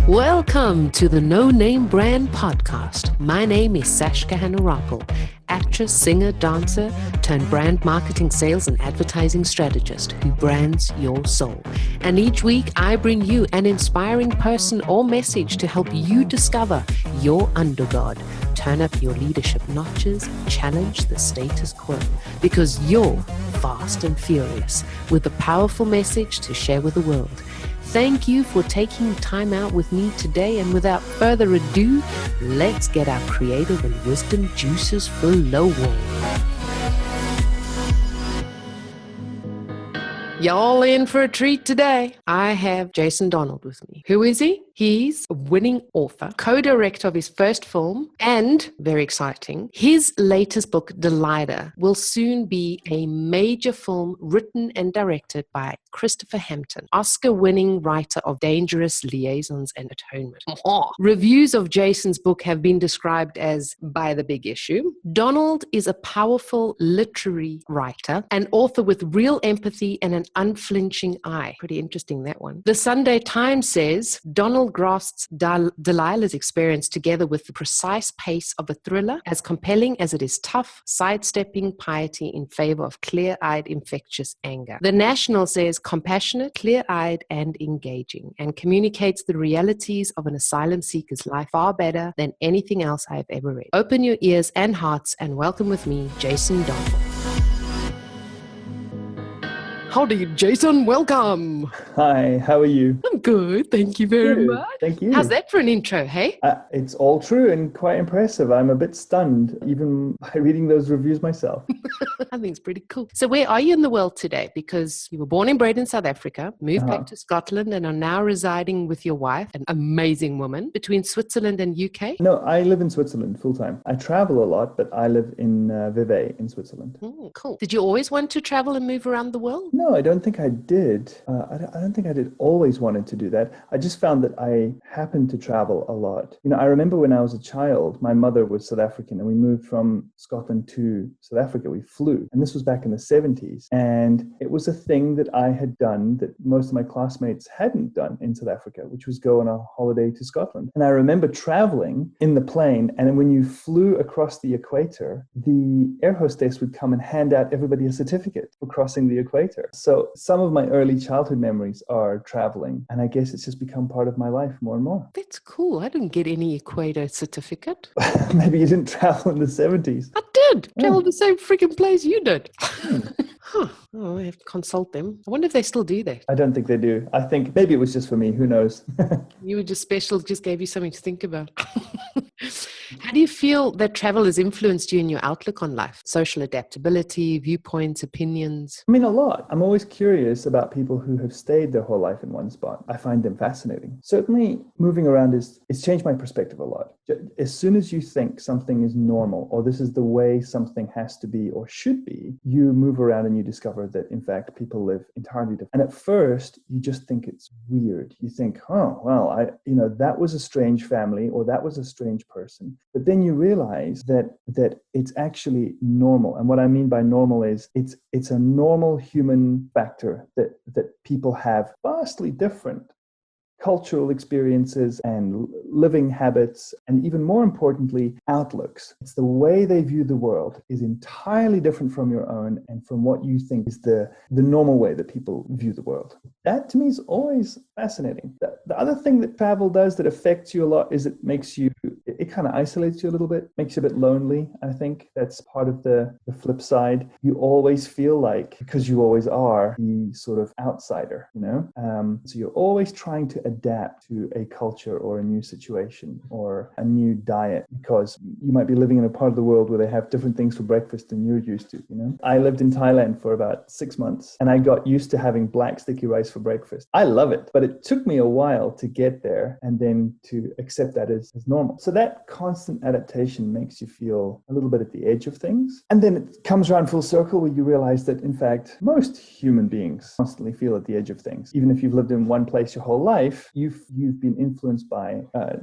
Welcome to the No Name Brand Podcast. My name is Sashka Hanarapal, actress, singer, dancer, turned brand marketing, sales, and advertising strategist who brands your soul. And each week I bring you an inspiring person or message to help you discover your underdog, turn up your leadership notches, challenge the status quo, because you're fast and furious with a powerful message to share with the world. Thank you for taking time out with me today, and without further ado, let's get our creative and wisdom juices flowing. Y'all in for a treat today. I have Jason Donald with me. Who is he? He's a winning author, co-director of his first film, and, very exciting, his latest book, Dalila, will soon be a major film written and directed by Christopher Hampton, Oscar-winning writer of Dangerous Liaisons and Atonement. Reviews of Jason's book have been described as by the big issue. Donald is a powerful literary writer, an author with real empathy and an unflinching eye. Pretty interesting, that one. The Sunday Times says Donald grasps Dalila's experience together with the precise pace of a thriller, as compelling as it is tough, sidestepping piety in favor of clear-eyed, infectious anger. The National says compassionate, clear-eyed, and engaging, and communicates the realities of an asylum seeker's life far better than anything else I have ever read. Open your ears and hearts and welcome with me, Jason Donald. Howdy, Jason. Welcome. Hi, how are you? I'm good. Thank you very much. Thank you. How's that for an intro, hey? It's all true and quite impressive. I'm a bit stunned, even by reading those reviews myself. I think it's pretty cool. So where are you in the world today? Because you were born and bred in South Africa, moved back to Scotland, and are now residing with your wife, an amazing woman, between Switzerland and UK? No, I live in Switzerland full-time. I travel a lot, but I live in Vevey in Switzerland. Cool. Did you always want to travel and move around the world? No, I don't think I did. I don't think I did always wanted to do that. I just found that I happened to travel a lot. You know, I remember when I was a child, my mother was South African and we moved from Scotland to South Africa. We flew. And this was back in the 70s. And it was a thing that I had done that most of my classmates hadn't done in South Africa, which was go on a holiday to Scotland. And I remember traveling in the plane. And when you flew across the equator, the air hostess would come and hand out everybody a certificate for crossing the equator. So some of my early childhood memories are traveling, and I guess it's just become part of my life more and more. That's cool. I didn't get any equator certificate. Maybe you didn't travel in the 70s. I did. Travel the same freaking place you did. Oh, I have to consult them. I wonder if they still do that. I don't think they do. I think maybe it was just for me. Who knows? You were just special, just gave you something to think about. How do you feel that travel has influenced you in your outlook on life? Social adaptability, viewpoints, opinions? I mean, a lot. I'm always curious about people who have stayed their whole life in one spot. I find them fascinating. Certainly, moving around it's changed my perspective a lot. As soon as you think something is normal, or this is the way something has to be or should be, you move around and you discover that, in fact, people live entirely different. And at first, you just think it's weird. You think, oh, well, that was a strange family, or that was a strange person. But then you realize that it's actually normal. And what I mean by normal is it's a normal human factor that people have vastly different cultural experiences and living habits, and even more importantly, outlooks. It's the way they view the world is entirely different from your own and from what you think is the normal way that people view the world. That to me is always fascinating. The other thing that travel does that affects you a lot is it kind of isolates you a little bit, makes you a bit lonely. I think that's part of the flip side. You always feel like, because you always are, the sort of outsider, so you're always trying to adapt to a culture or a new situation or a new diet, because you might be living in a part of the world where they have different things for breakfast than you're used to, I lived in Thailand for about 6 months and I got used to having black sticky rice for breakfast. I love it, but it took me a while to get there and then to accept that as normal. So that constant adaptation makes you feel a little bit at the edge of things. And then it comes around full circle where you realize that, in fact, most human beings constantly feel at the edge of things. Even if you've lived in one place your whole life, you've been influenced by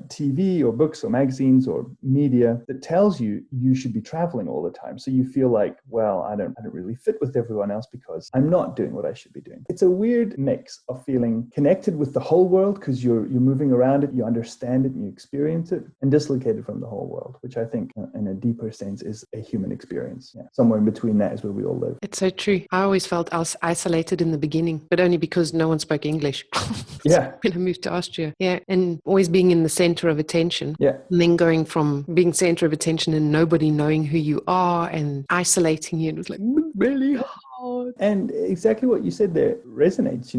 TV or books or magazines or media that tells you you should be traveling all the time. So you feel like, well, I don't really fit with everyone else because I'm not doing what I should be doing. It's a weird mix of feeling connected with the whole world because you're moving around it, you understand it, and you experience it, and dislocated from the whole world, which I think in a deeper sense is a human experience. Yeah. Somewhere in between that is where we all live. It's so true. I always felt I was isolated in the beginning, but only because no one spoke English. Yeah. When I moved to Austria. Yeah. And always being in the center of attention. Yeah. And then going from being center of attention and nobody knowing who you are and isolating you. It was like really hard. And exactly what you said there resonates.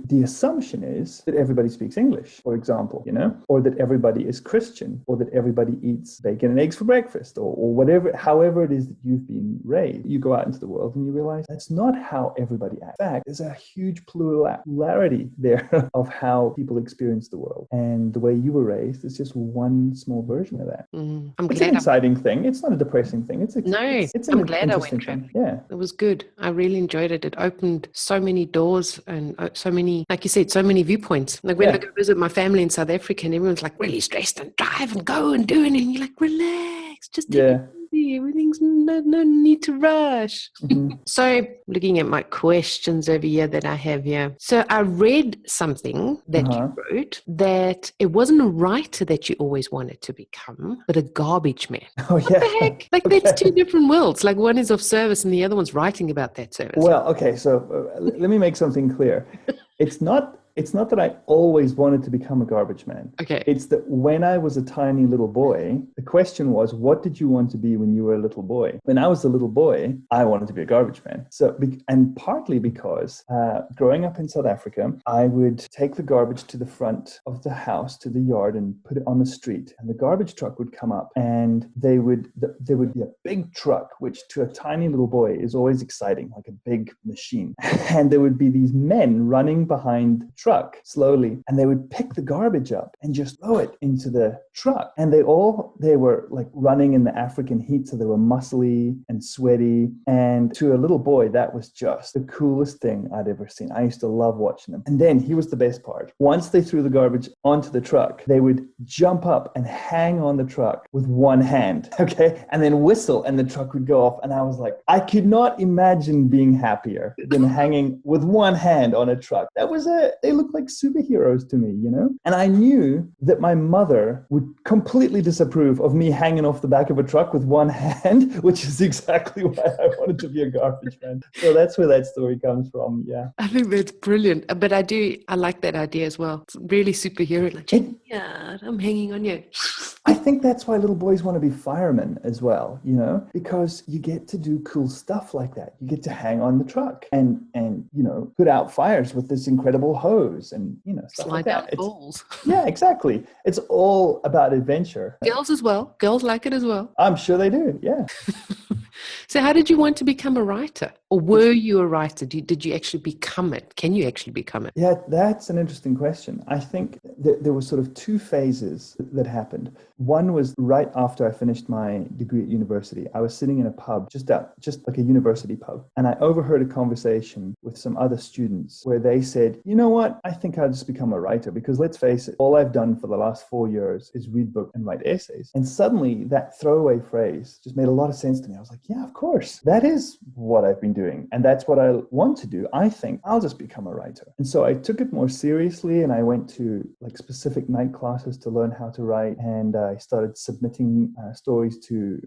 The assumption is that everybody speaks English, for example, or that everybody is Christian, or that everybody eats bacon and eggs for breakfast, or whatever, however it is that you've been raised. You go out into the world and you realize that's not how everybody acts. In fact, there's a huge plurality there of how people experience the world. And the way you were raised is just one small version of that. It's an exciting thing. It's not a depressing thing. I'm glad I went traveling. Yeah. It was good. I really enjoyed it. It opened so many doors and so many, like you said, so many viewpoints. Like when I go visit my family in South Africa and everyone's like really stressed and drive and go and do it, and you're like, relax, just take it easy. Everything's no need to rush. Mm-hmm. So looking at my questions over here that I have here. So I read something that you wrote that it wasn't a writer that you always wanted to become, but a garbage man. Oh, yeah. What the heck? Like that's two different worlds. Like one is of service and the other one's writing about that service. Well, okay. So let me make something clear. It's not that I always wanted to become a garbage man. Okay. It's that when I was a tiny little boy, the question was, what did you want to be when you were a little boy? When I was a little boy, I wanted to be a garbage man. So, and partly because growing up in South Africa, I would take the garbage to the front of the house, to the yard, and put it on the street. And the garbage truck would come up, and there would be a big truck, which to a tiny little boy is always exciting, like a big machine. And there would be these men running behind the truck slowly, and they would pick the garbage up and just throw it into the truck. And they were like running in the African heat, so they were muscly and sweaty. And to a little boy, that was just the coolest thing I'd ever seen. I used to love watching them. And then here was the best part. Once they threw the garbage onto the truck, they would jump up and hang on the truck with one hand, okay? And then whistle, and the truck would go off. And I was like, I could not imagine being happier than hanging with one hand on a truck. They looked like superheroes to me, And I knew that my mother would completely disapprove of me hanging off the back of a truck with one hand, which is exactly why I wanted to be a garbage man. So that's where that story comes from, yeah. I think that's brilliant. But I like that idea as well. It's really superhero, like, yeah, I'm hanging on you. I think that's why little boys want to be firemen as well, because you get to do cool stuff like that. You get to hang on the truck and put out fires with this incredible hose and, stuff slide like that. Down balls. Yeah, exactly. It's all about adventure. Girls as well. Girls like it as well. I'm sure they do, yeah. So how did you want to become a writer? Or were you a writer? Did you actually become it? Can you actually become it? Yeah, that's an interesting question. I think there were sort of two phases that happened. One was right after I finished my degree at university. I was sitting in a pub, just like a university pub. And I overheard a conversation with some other students where they said, you know what? I think I'll just become a writer because let's face it, all I've done for the last 4 years is read books and write essays. And suddenly that throwaway phrase just made a lot of sense to me. I was like, yeah, of course. That is what I've been doing. And that's what I want to do. I think I'll just become a writer. And so I took it more seriously and I went to like specific night classes to learn how to write. And I started submitting stories to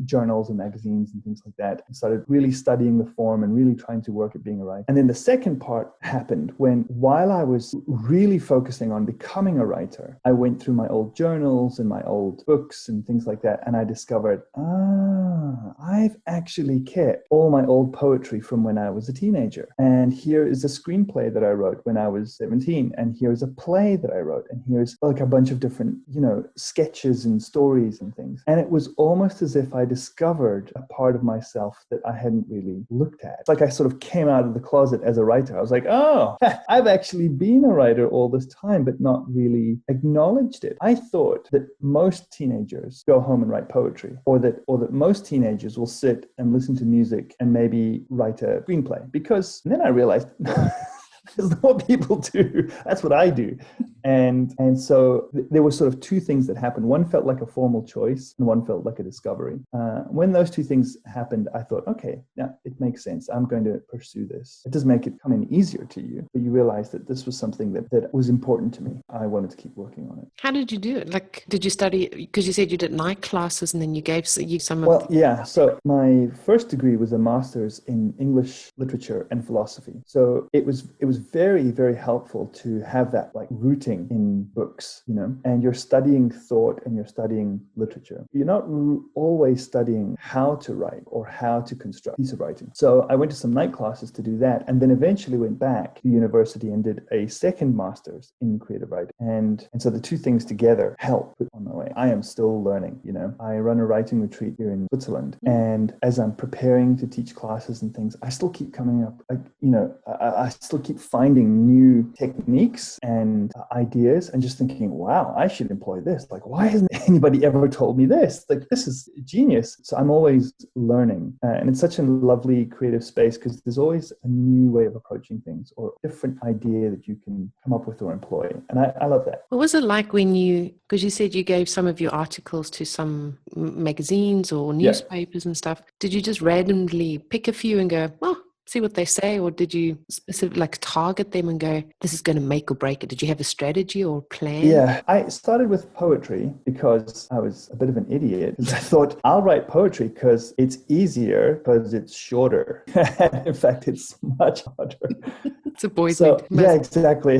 journals and magazines and things like that. I started really studying the form and really trying to work at being a writer. And then the second part happened while I was really focusing on becoming a writer, I went through my old journals and my old books and things like that. And I discovered, I I've actually kept all my old poetry from when I was a teenager. And here is a screenplay that I wrote when I was 17. And here's a play that I wrote. And here's like a bunch of different, sketches and stories and things. And it was almost as if I discovered a part of myself that I hadn't really looked at. It's like I sort of came out of the closet as a writer. I was like, oh, I've actually been a writer all this time, but not really acknowledged it. I thought that most teenagers go home and write poetry, or that most teenagers will sit and listen to music and maybe write a screenplay. Because then I realized there's what people do. That's what I do. And so there were sort of two things that happened. One felt like a formal choice and one felt like a discovery. When those two things happened, I thought, okay, now it makes sense. I'm going to pursue this. It doesn't make it come in easier to you, but you realize that this was something that was important to me. I wanted to keep working on it. How did you do it? Like, did you study, because you said you did night classes and then you gave you some of... Well, yeah. So my first degree was a master's in English literature and philosophy. So it was very, very helpful to have that like rooting in books, and you're studying thought and you're studying literature. You're not always studying how to write or how to construct a piece of writing. So I went to some night classes to do that, and then eventually went back to university and did a second master's in creative writing. And so the two things together help put on my way. I am still learning, I run a writing retreat here in Switzerland. And as I'm preparing to teach classes and things, I still keep coming up, I still keep finding new techniques and ideas and just thinking, wow, I should employ this. Like, why hasn't anybody ever told me this? Like, this is genius. So I'm always learning. And it's such a lovely creative space because there's always a new way of approaching things or a different idea that you can come up with or employ. And I love that. What was it like when because you said you gave some of your articles to some magazines or newspapers and stuff. Did you just randomly pick a few and go, well, see what they say? Or did you specifically target them and go, this is going to make or break it? Did you have a strategy or a plan? Yeah, I started with poetry because I was a bit of an idiot. I thought I'll write poetry because it's easier, because it's shorter. In fact, it's much harder. It's a boy's yeah, exactly.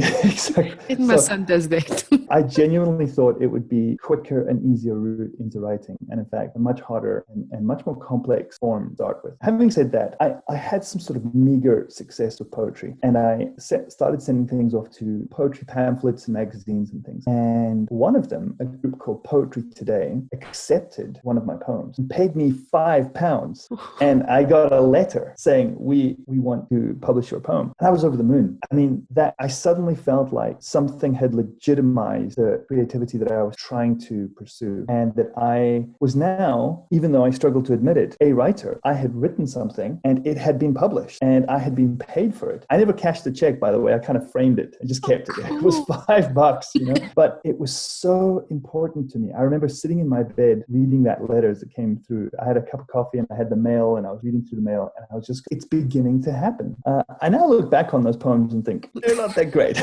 My son does that. I genuinely thought it would be quicker and easier route into writing. And in fact, a much harder and much more complex form to start with. Having said that, I had some sort of meager success with poetry. And I started sending things off to poetry pamphlets and magazines and things. And one of them, a group called Poetry Today, accepted one of my poems and paid me £5. And I got a letter saying, we want to publish your poem. And I was over the moon. I mean, that I suddenly felt like something had legitimized the creativity that I was trying to pursue. And that I was now, even though I struggled to admit it, a writer. I had written something and it had been published and I had been paid for it. I never cashed the check, by the way. I kind of framed it and just kept it. It was $5, but it was so important to me. I remember sitting in my bed reading that letter as it came through. I had a cup of coffee and I had the mail and I was reading through the mail and I was just, it's beginning to happen. I now look back on those poems and think, they're not that great.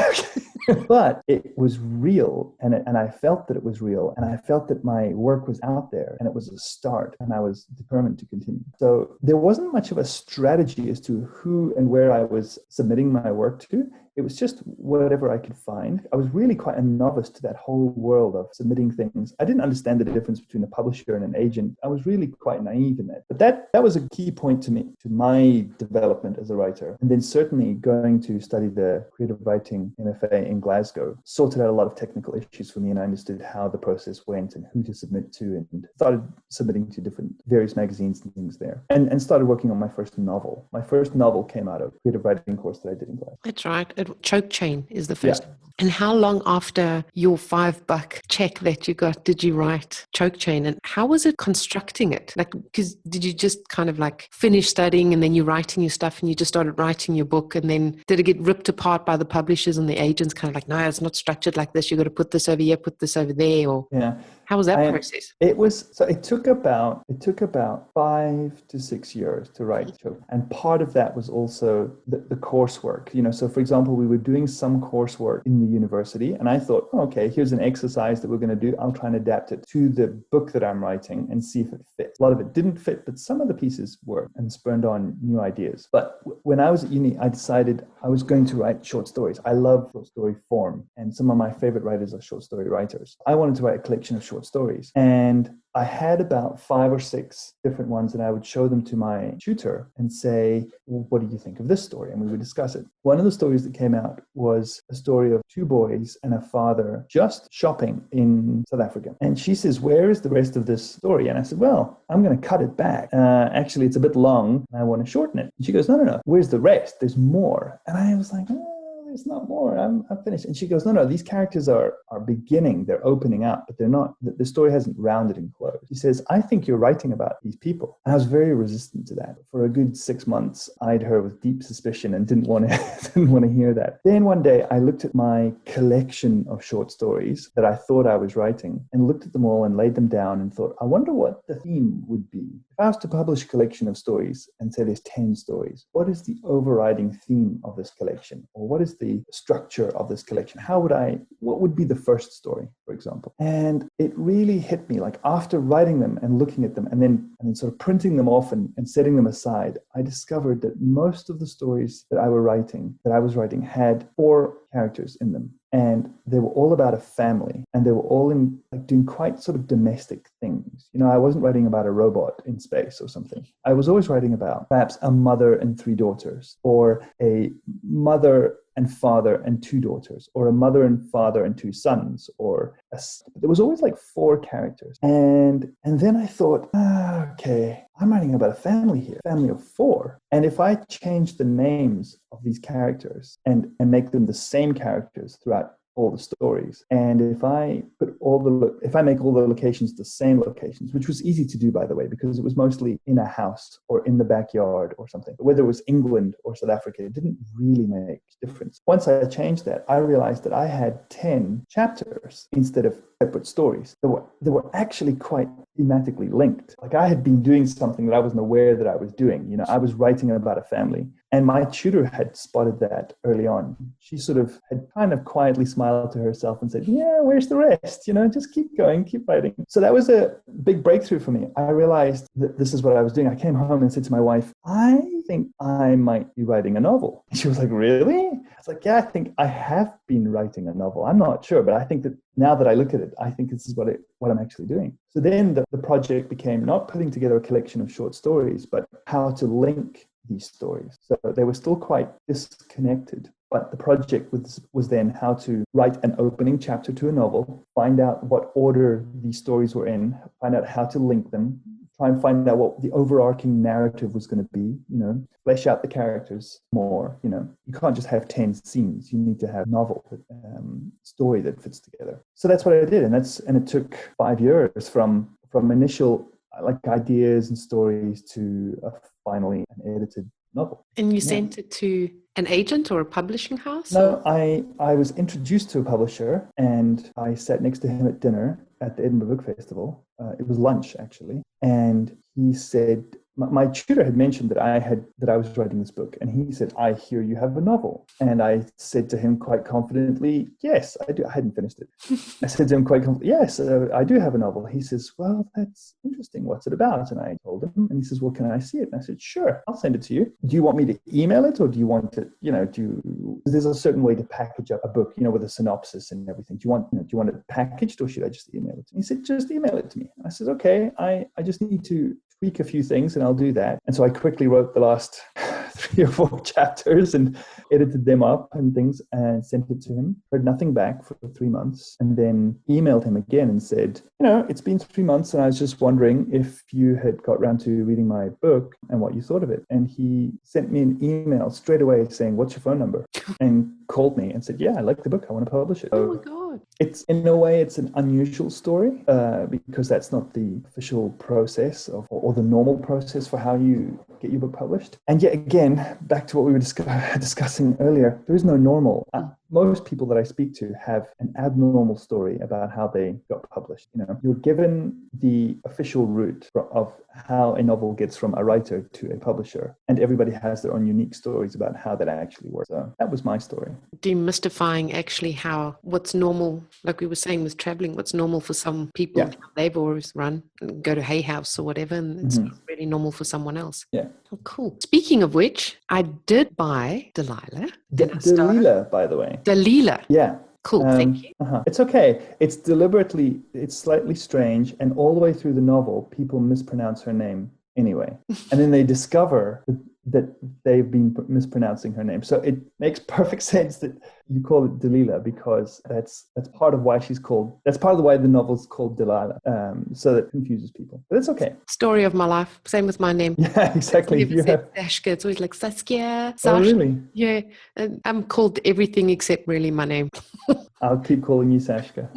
But it was real and I felt that it was real and I felt that my work was out there and it was a start and I was determined to continue. So there wasn't much of a strategy as to who and where I was submitting my work to. It was just whatever I could find. I was really quite a novice to that whole world of submitting things. I didn't understand the difference between a publisher and an agent. I was really quite naive in that. But that was a key point to me, to my development as a writer. And then certainly going to study the creative writing MFA in Glasgow sorted out a lot of technical issues for me, and I understood how the process went and who to submit to, and started submitting to various magazines and things there, and started working on my first novel. My first novel came out of a creative writing course that I did in Glasgow. That's right. Choke Chain is the first. Yeah. And how long after your $5 check that you got did you write Choke Chain? And how was it constructing it? Because did you just kind of finish studying and then you're writing your stuff and you just started writing your book, and then did it get ripped apart by the publishers and the agents kind of no, it's not structured like this. You got to put this over here, put this over there, or yeah. How was that process? It took about 5 to 6 years to write Choke. And part of that was also the coursework. So for example, we were doing some coursework in the university and I thought, okay, here's an exercise that we're going to do. I'll try and adapt it to the book that I'm writing and see if it fits. A lot of it didn't fit, but some of the pieces worked and spurned on new ideas. But when I was at uni, I decided I was going to write short stories. I love short story form, and some of my favorite writers are short story writers. I wanted to write a collection of short stories. And I had about 5 or 6 different ones, and I would show them to my tutor and say, well, what do you think of this story? And we would discuss it. One of the stories that came out was a story of 2 boys and a father just shopping in South Africa. And she says, where is the rest of this story? And I said, well, I'm going to cut it back. Actually, it's a bit long, and I want to shorten it. And she goes, no. Where's the rest? There's more. And I was like, there's not more. I'm finished. And she goes, no, these characters are beginning. They're opening up, but they're not, the story hasn't rounded and closed. She says, I think you're writing about these people. And I was very resistant to that. For a good 6 months, I eyed her with deep suspicion and didn't want to hear that. Then one day I looked at my collection of short stories that I thought I was writing and looked at them all and laid them down and thought, I wonder what the theme would be. If I was to publish a collection of stories and say there's 10 stories, what is the overriding theme of this collection? Or what is the structure of this collection? What would be the first story, for example? And it really hit me, like after writing them and looking at them and then sort of printing them off and setting them aside, I discovered that most of the stories that I was writing had 4 characters in them. And they were all about a family, and they were all doing quite sort of domestic things. You know, I wasn't writing about a robot in space or something. I was always writing about perhaps a mother and 3 daughters, or a mother and father and 2 daughters, or a mother and father and 2 sons, there was always like 4 characters. And then I thought, okay, I'm writing about a family here, family of 4. And if I change the names of these characters and make them the same characters throughout all the stories, and if I make all the locations the same locations, which was easy to do, by the way, because it was mostly in a house or in the backyard or something, whether it was England or South Africa, it didn't really make a difference. Once I changed that, I realized that I had 10 chapters instead of separate stories that were actually quite thematically linked. Like I had been doing something that I wasn't aware that I was doing. You know, I was writing about a family, and my tutor had spotted that early on. She sort of had kind of quietly smiled to herself and said, yeah, where's the rest? You know, just keep going, keep writing. So that was a big breakthrough for me. I realized that this is what I was doing. I came home and said to my wife, I think I might be writing a novel. She was like, really? I was like, yeah, I think I have been writing a novel. I'm not sure, but I think that now that I look at it, I think this is what I'm actually doing. So then the project became not putting together a collection of short stories, but how to link these stories. So they were still quite disconnected, but the project was then how to write an opening chapter to a novel, find out what order these stories were in, find out how to link them, try and find out what the overarching narrative was going to be, you know, flesh out the characters more, you know. You can't just have 10 scenes. You need to have a novel, story that fits together. So that's what I did. And it took 5 years from initial like ideas and stories to finally an edited novel. And you sent it to an agent or a publishing house? No, I was introduced to a publisher, and I sat next to him at dinner at the Edinburgh Book Festival. It was lunch, actually. And he said, my tutor had mentioned that I was writing this book, and he said, I hear you have a novel. And I said to him quite confidently, yes, I do. I hadn't finished it. I said to him quite confidently, yes, I do have a novel. He says, well, that's interesting. What's it about? And I told him, and he says, well, can I see it? And I said, sure, I'll send it to you. Do you want me to email it, or do you want it, you know, there's a certain way to package up a book, you know, with a synopsis and everything. Do you want it packaged, or should I just email it to you? He said, just email it to me. And I said, okay, I just need to tweak a few things and I'll do that. And so I quickly wrote the last 3 or 4 chapters and edited them up and things and sent it to him. Heard nothing back for 3 months, and then emailed him again and said, you know, it's been 3 months and I was just wondering if you had got around to reading my book and what you thought of it. And he sent me an email straight away saying, what's your phone number? And called me and said, yeah, I like the book. I want to publish it. Oh my God. It's, in a way, it's an unusual story because that's not the official process or the normal process for how you get your book published. And yet again, back to what we were discussing earlier, there is no normal. Most people that I speak to have an abnormal story about how they got published. You know, you're given the official route of how a novel gets from a writer to a publisher, and everybody has their own unique stories about how that actually works. So that was my story. Demystifying actually what's normal, like we were saying with traveling, what's normal for some people, Yeah. they've always run and go to Hay House or whatever, and it's not really normal for someone else. Yeah. Oh, cool. Speaking of which, I did buy Dalila. Dalila, by the way. Dalila. Yeah. Cool. Thank you. It's okay. It's slightly strange, and all the way through the novel, people mispronounce her name anyway. And then they discover that they've been mispronouncing her name. So it makes perfect sense that you call it Dalila, because that's part of why that's part of the why the novel's called Dalila. So that confuses people. But it's okay. Story of my life. Same with my name. Yeah, exactly. It's never said Sashka. It's always like Saskia, Sash. Oh, really? Yeah. And I'm called everything except really my name. I'll keep calling you Sashka.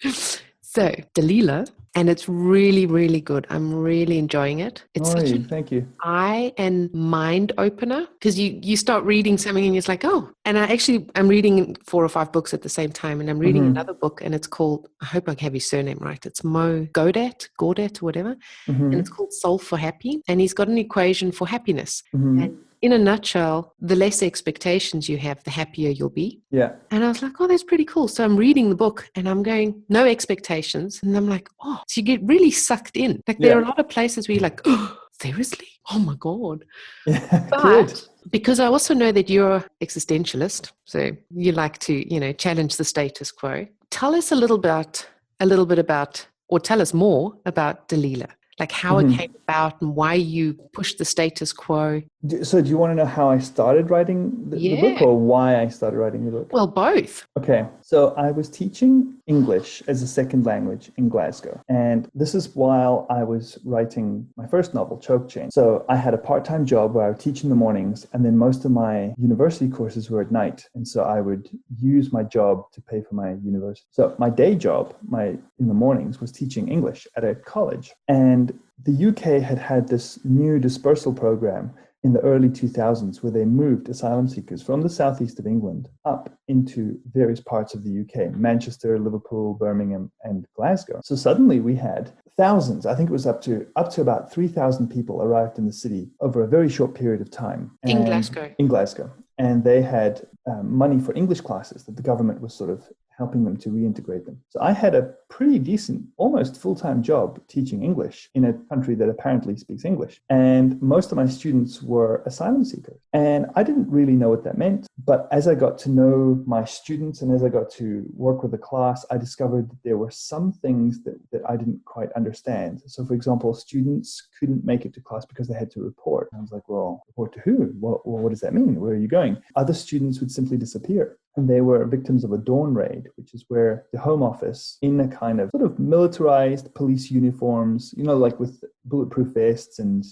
Yes. So, Dalila, and it's really, really good. I'm really enjoying it. It's such an Thank you. eye and mind opener, because you start reading something and it's like, oh. And I'm reading 4 or 5 books at the same time, and I'm reading another book, and it's called, I hope I have his surname right, it's Mo Gaudet or whatever, and it's called Solve for Happy, and he's got an equation for happiness. And in a nutshell, the less expectations you have, the happier you'll be. Yeah. And I was like, oh, that's pretty cool. So I'm reading the book and I'm going, no expectations. And I'm like, oh, so you get really sucked in. Like there are a lot of places where you're like, oh, seriously? Oh my God. Yeah, but good. Because I also know that you're existentialist, so you like to, challenge the status quo. Tell us a little bit about, or tell us more about Dalila. Like how it came about and why you pushed the status quo. So do you want to know how I started writing the book, or why I started writing the book? Well, both. Okay. So I was teaching English as a second language in Glasgow. And this is while I was writing my first novel, Choke Chain. So I had a part-time job where I would teach in the mornings, and then most of my university courses were at night. And so I would use my job to pay for my university. So my day job, in the mornings, was teaching English at a college. And the UK had this new dispersal program in the early 2000s where they moved asylum seekers from the southeast of England up into various parts of the UK, Manchester, Liverpool, Birmingham, and Glasgow. So suddenly we had thousands, I think it was up to about 3,000 people arrived in the city over a very short period of time. In Glasgow. In Glasgow. And they had money for English classes that the government was sort of helping them to reintegrate them. So I had a pretty decent, almost full-time job teaching English in a country that apparently speaks English. And most of my students were asylum seekers. And I didn't really know what that meant. But as I got to know my students and as I got to work with the class, I discovered that there were some things that I didn't quite understand. So for example, students couldn't make it to class because they had to report. And I was like, well, report to who? Well, what does that mean? Where are you going? Other students would simply disappear. And they were victims of a dawn raid, which is where the Home Office, in a kind of sort of militarized police uniforms, like with bulletproof vests and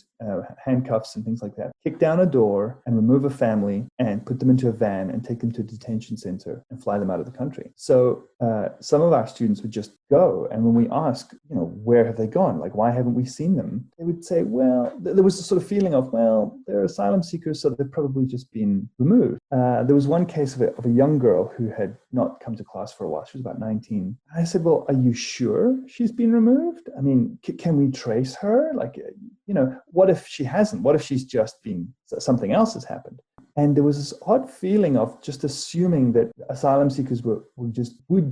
handcuffs and things like that, kick down a door and remove a family and put them into a van and take them to a detention center and fly them out of the country. So some of our students would just go. And when we ask, where have they gone? Like, why haven't we seen them? They would say, well, there was a sort of feeling of, well, they're asylum seekers, so they've probably just been removed. There was one case of a young girl who had not come to class for a while. She was about 19. I said, well, are you sure she's been removed? I mean, can we trace her? Like, what if she hasn't? What if she's just been, something else has happened? And there was this odd feeling of just assuming that asylum seekers would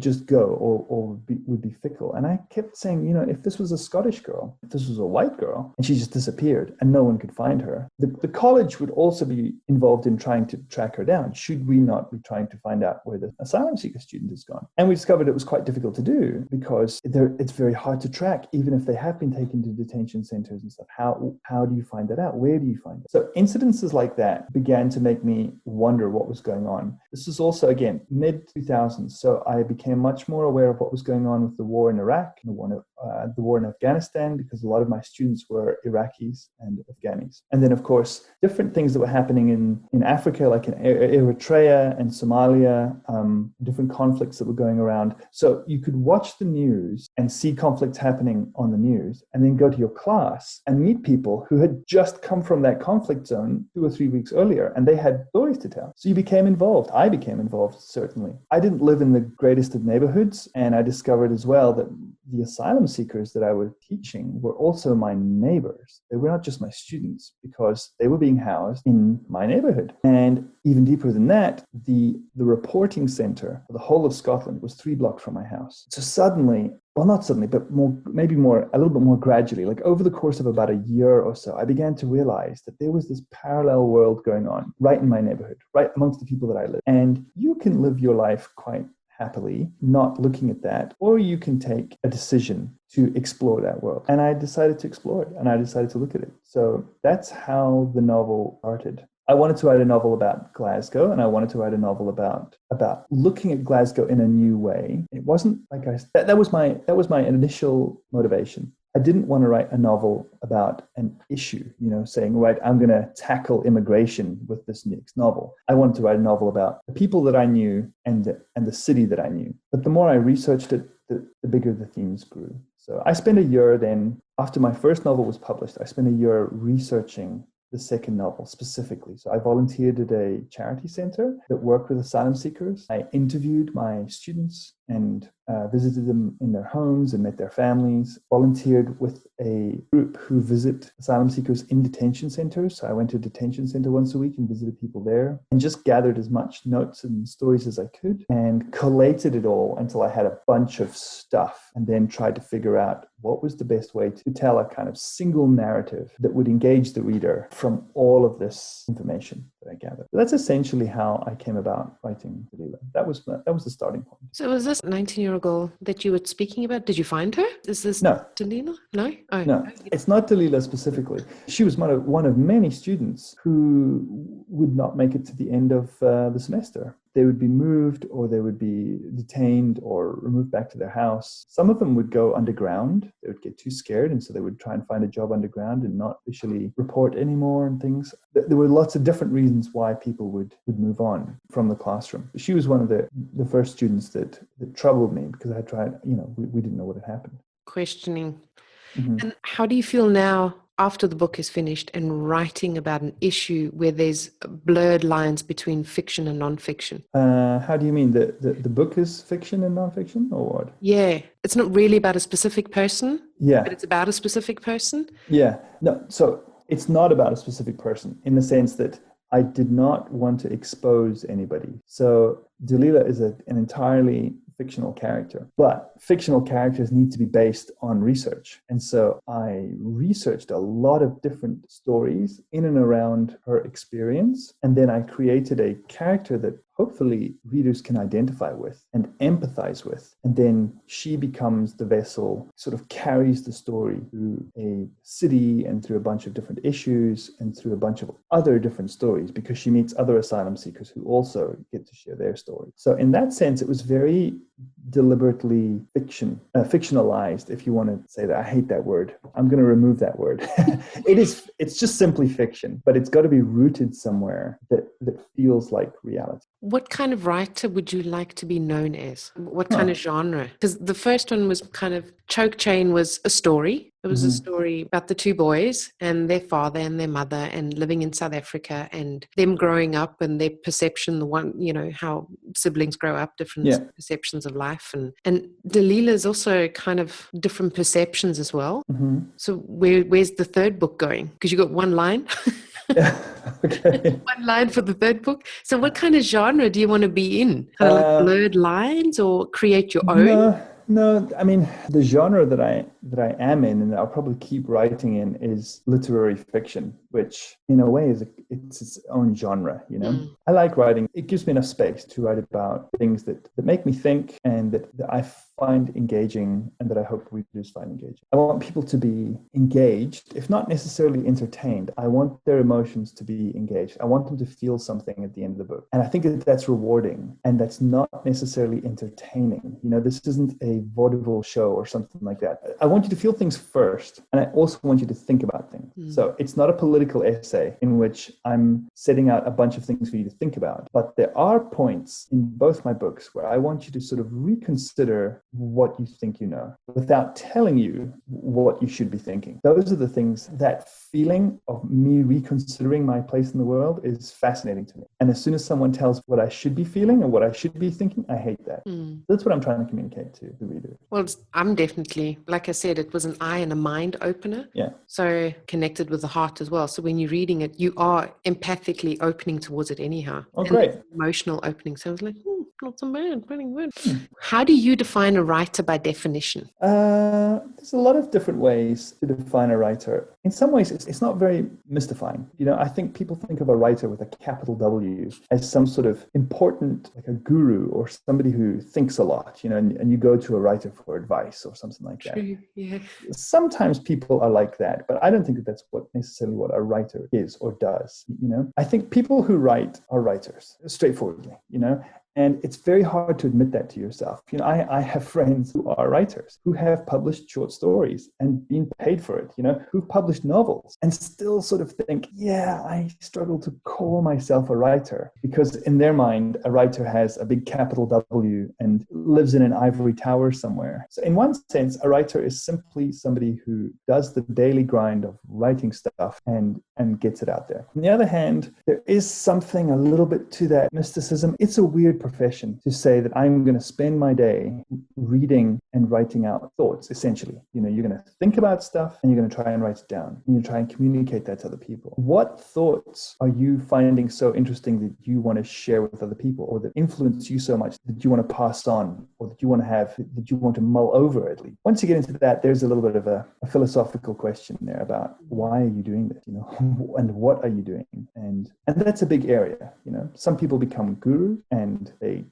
just go or would be fickle. And I kept saying, if this was a Scottish girl, if this was a white girl, and she just disappeared and no one could find her, the college would also be involved in trying to track her down. Should we not be trying to find out where the asylum seeker student has gone? And we discovered it was quite difficult to do because it's very hard to track, even if they have been taken to detention centers and stuff. How do you find that out? Where do you find it? So incidences like that began to make me wonder what was going on. This is also, again, mid-2000s, so I became much more aware of what was going on with the war in Iraq, the war in Afghanistan, because a lot of my students were Iraqis and Afghanis. And then, of course, different things that were happening in Africa, like in Eritrea and Somalia, different conflicts that were going around. So you could watch the news and see conflicts happening on the news, and then go to your class and meet people who had just come from that conflict zone 2 or 3 weeks earlier, and they had stories to tell. So you became involved. I became involved, certainly. I didn't live in the greatest of neighborhoods, and I discovered as well that the asylum seekers that I was teaching were also my neighbors. They were not just my students, because they were being housed in my neighborhood. And even deeper than that, the reporting center for the whole of Scotland was 3 blocks from my house. So suddenly well, not suddenly, but a little bit more gradually, like over the course of about a year or so, I began to realize that there was this parallel world going on right in my neighborhood, right amongst the people that I live. And you can live your life quite happily not looking at that, or you can take a decision to explore that world. And I decided to explore it, and I decided to look at it. So that's how the novel started. I wanted to write a novel about Glasgow, and I wanted to write a novel about looking at Glasgow in a new way. It wasn't like that was my initial motivation. I didn't want to write a novel about an issue, saying, right, I'm going to tackle immigration with this next novel. I wanted to write a novel about the people that I knew and the city that I knew. But the more I researched it, the bigger the themes grew. So I spent a year then, after my first novel was published, I spent a year researching the second novel specifically. So I volunteered at a charity center that worked with asylum seekers. I interviewed my students and visited them in their homes and met their families, volunteered with a group who visit asylum seekers in detention centers. So I went to a detention center once a week and visited people there and just gathered as much notes and stories as I could and collated it all until I had a bunch of stuff, and then tried to figure out what was the best way to tell a kind of single narrative that would engage the reader from all of this information that I gathered. So that's essentially how I came about writing Dalila. That was the starting point. So was this 19-year-old girl that you were speaking about? Did you find her? Is this Dalila? No? Oh. No, it's not Dalila specifically. She was one of many students who would not make it to the end of the semester. They would be moved, or they would be detained or removed back to their house. Some of them would go underground. They would get too scared, and so they would try and find a job underground and not officially report anymore and things. There were lots of different reasons why people would move on from the classroom. She was one of the first students that troubled me, because I had tried, we didn't know what had happened. Questioning. Mm-hmm. And how do you feel now, after the book is finished, and writing about an issue where there's blurred lines between fiction and non-fiction? How do you mean? The book is fiction and non-fiction, or what? Yeah. It's not really about a specific person, yeah, but it's about a specific person. Yeah. No, so it's not about a specific person in the sense that I did not want to expose anybody. So Dalila is an entirely fictional character, but fictional characters need to be based on research. And so I researched a lot of different stories in and around her experience. And then I created a character that hopefully readers can identify with and empathize with. And then she becomes the vessel, sort of carries the story through a city and through a bunch of different issues and through a bunch of other different stories, because she meets other asylum seekers who also get to share their story. So in that sense, it was very deliberately fictionalized, if you want to say that. I hate that word. I'm going to remove that word. It's just simply fiction, but it's got to be rooted somewhere that feels like reality. What kind of writer would you like to be known as? What kind of genre? Because the first one was kind of, Choke Chain was a story. It was a story about the two boys and their father and their mother and living in South Africa and them growing up and their perception, how siblings grow up, different perceptions of life. And Dalila is also kind of different perceptions as well. Mm-hmm. So where's the third book going? Because you got one line. Okay. One line for the third book. So what kind of genre do you want to be in? Kind of like blurred lines, or create your own? No, I mean, the genre that I am in, and I'll probably keep writing in, is literary fiction, which in a way it's its own genre, I like writing. It gives me enough space to write about things that make me think and that I find engaging and that I hope readers find engaging. I want people to be engaged, if not necessarily entertained. I want their emotions to be engaged. I want them to feel something at the end of the book. And I think that's rewarding, and that's not necessarily entertaining. This isn't a vaudeville show or something like that. I want you to feel things first, and I also want you to think about things. So it's not a political essay in which I'm setting out a bunch of things for you to think about, but there are points in both my books where I want you to sort of reconsider what you think you know without telling you what you should be thinking. Those are the things, that feeling of me reconsidering my place in the world is fascinating to me. And as soon as someone tells what I should be feeling and what I should be thinking, I hate that. That's what I'm trying to communicate to the reader. Well, I'm definitely, like I said, it was an eye and a mind opener. Yeah. So connected with the heart as well. So when you're reading it, you are empathically opening towards it anyhow. Oh, great. Emotional opening. So I was like, not so bad, pretty good. How do you define a writer by definition? There's a lot of different ways to define a writer. In some ways, it's not very mystifying. I think people think of a writer with a capital W as some sort of important, like a guru or somebody who thinks a lot, and you go to a writer for advice or something like that. True, yeah. Sometimes people are like that, but I don't think that that's necessarily what a writer is or does. I think people who write are writers, straightforwardly, and it's very hard to admit that to yourself. I have friends who are writers, who have published short stories and been paid for it, who've published novels and still sort of think, yeah, I struggle to call myself a writer, because in their mind, a writer has a big capital W and lives in an ivory tower somewhere. So in one sense, a writer is simply somebody who does the daily grind of writing stuff and gets it out there. On the other hand, there is something a little bit to that mysticism. It's a weird profession to say that I'm going to spend my day reading and writing out thoughts, essentially. You're going to think about stuff and you're going to try and write it down. And you try and communicate that to other people. What thoughts are you finding so interesting that you want to share with other people, or that influence you so much that you want to pass on, or that you want to have, that you want to mull over at least? Once you get into that, there's a little bit of a philosophical question there about why are you doing this, and what are you doing? And that's a big area. Some people become gurus and they,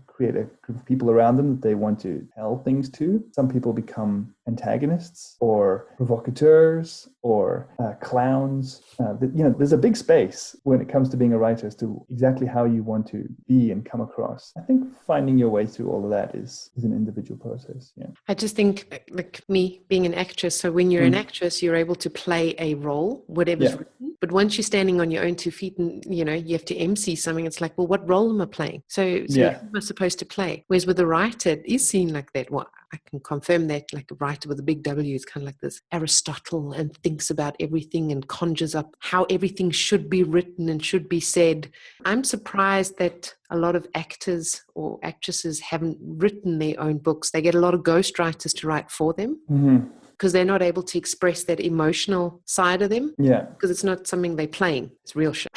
create a group of people around them that they want to tell things to. Some people become antagonists or provocateurs or clowns. There's a big space when it comes to being a writer as to exactly how you want to be and come across. I think finding your way through all of that is an individual process. Yeah. I just think, like me being an actress, so when you're an actress, you're able to play a role, whatever's written. But once you're standing on your own 2 feet and, you have to MC something, it's like, well, what role am I playing? So who am I supposed to play? Whereas with a writer, it is seen like that. Well, I can confirm that, like a writer with a big W is kind of like this Aristotle and thinks about everything and conjures up how everything should be written and should be said. I'm surprised that a lot of actors or actresses haven't written their own books. They get a lot of ghostwriters to write for them. Mm-hmm. Because they're not able to express that emotional side of them. Yeah. Because it's not something they're playing. It's real shit.